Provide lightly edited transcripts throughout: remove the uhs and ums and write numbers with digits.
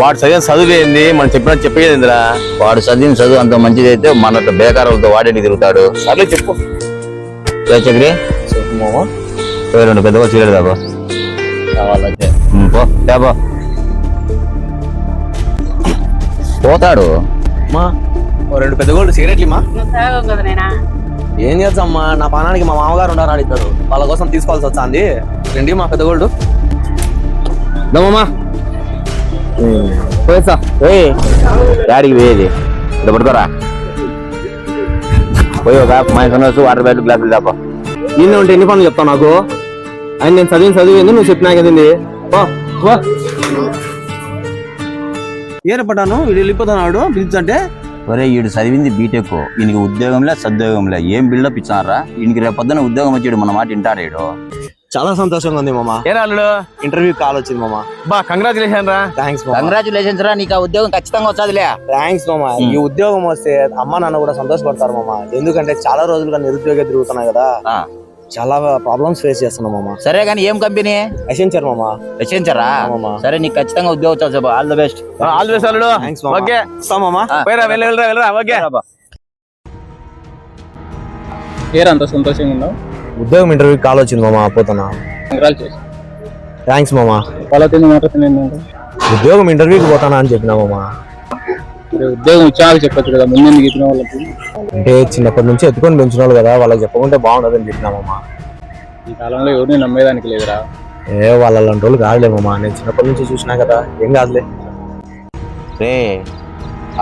వాడు చదువు ఏంది మనం చెప్పేదిరా. వాడు చదివిన చదువు అంత మంచిది అయితే మన బేకారులతో వాడేటి తిరుగుతాడు. సర్లే చెప్పు. చక్రి చెప్పు మామ. 2 పెద్దగా చీరడు దాబా కావాలంటే పోతాడు. మా 2 పెద్ద గోల్డ్ సిగరెట్లు మా. ఏం చేద్దామా, నా పానానికి మా మామగారు ఉండారు అడుగుతారు, వాళ్ళ కోసం తీసుకోవాల్సి వచ్చింది. రండి మా పెద్ద గోల్డ్. దమ్మా పోయేసా డాడీకి పోయేది ఇక్కడ పడుకోరా. పోయి ఒక మా సొనసు వాటర్ బ్యాగ్ గ్లాసులు దాపా. నిన్న ఉంటే ఎన్ని పనులు చెప్తావు నాకు? ఆయన నేను చదివింది నువ్వు చెప్పినా కదండి. ఏర్పడ్డాను వీడు వెళ్ళిపోతున్నాడు బ్రిడ్జ్ అంటే. ఒరే వీడు చదివింది బీటెక్, ఈయనకి ఉద్యోగంలే సద్యోగంలే, ఏం బిల్డప్ ఇచ్చినారా? ఈయనకి రేపు పొద్దున ఉద్యోగం వచ్చాడు మన మాట వింటాడు. చాలా సంతోషంగా ఉంది మామ. ఏరాళ్ళు ఇంటర్వ్యూ కాల్ వచ్చింది మామ. బా కంగ్రాచులేషన్ రా. థ్యాంక్స్ కంగ్రాచులేషన్స్ రా, నీకు ఆ ఉద్యోగం ఖచ్చితంగా వచ్చాదిలే. థ్యాంక్స్ మామ. ఈ ఉద్యోగం వస్తే అమ్మ నాన్న కూడా సంతోషపడతారు మామ. ఎందుకంటే చాలా రోజులుగా నిరుద్యోగ తిరుగుతున్నాయి కదా, చాలా ప్రాబ్లమ్స్ ఫేస్ చేస్తున్నాం మామ. సరే గానీ ఏం కంపెనీ? ఎసెంచర్ మామ. ఎసెంచరా? సరే నీకు ఖచ్చితంగా ఉద్యోగం వచ్చావు. All the best. All the best అల్లుడు. థ్యాంక్స్ మామ. ఓకే మామ. వెళ్ళరా. ఓకే ఏరా అంత సంతోషంగా ఉన్నావు? ఉద్యోగం ఇంటర్వ్యూ కాల్ వచ్చింది మామ, పోతున్నా. థ్యాంక్స్ మామ. ఉద్యోగం ఇంటర్వ్యూకి పోతానా అని చెప్పినా మామ. ఉద్యోగం ఇచ్చాక చెప్పచ్చు కదా, ముందు చెప్పిన వాళ్ళకి. అంటే చిన్నప్పటి నుంచి ఎత్తుకొని పెంచిన వాళ్ళు కదా, వాళ్ళకి చెప్పకుంటే బాగుండదని చెప్పినా మామ. ఈ కాలంలో ఎవరిని నమ్మేదానికి లేదురా. వాళ్ళ లాంటి వాళ్ళు కాదులే మామ, నేను చిన్నప్పటి నుంచి చూసినా కదా, ఏం కాదులే. రే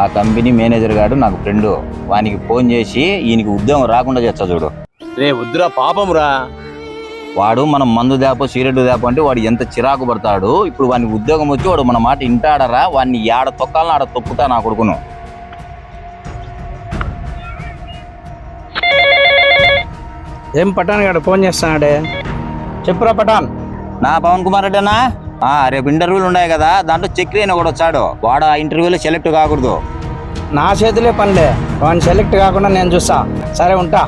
ఆ కంపెనీ మేనేజర్ గారు నాకు ఫ్రెండ్, వానికి ఫోన్ చేసి ఈయనకి ఉద్యోగం రాకుండా చేస్తా చూడు. రే వద్దురా పాపం రా. వాడు మనం మందు దాపో సిగరెట్ దాపో అంటే వాడు ఎంత చిరాకు పడతాడు. ఇప్పుడు వానికి ఉద్యోగం వచ్చి వాడు మన మాట ఇంటాడరా, వాడిని ఏడ తొక్కాలని ఆడ తొక్కుతా నా కొడుకును. ఏం పటాన్ గారు ఫోన్ చేస్తున్నాడే? చెప్పురా పటాన్. నా పవన్ కుమార్ రెడ్డినా, రేపు ఇంటర్వ్యూలు ఉన్నాయి కదా, దాంట్లో చక్రి అని కూడా వచ్చాడు. వాడు ఆ ఇంటర్వ్యూలో సెలెక్ట్ కాకూడదు. నా చేతిలే పనిలే, వాడిని సెలెక్ట్ కాకుండా నేను చూస్తా. సరే ఉంటా.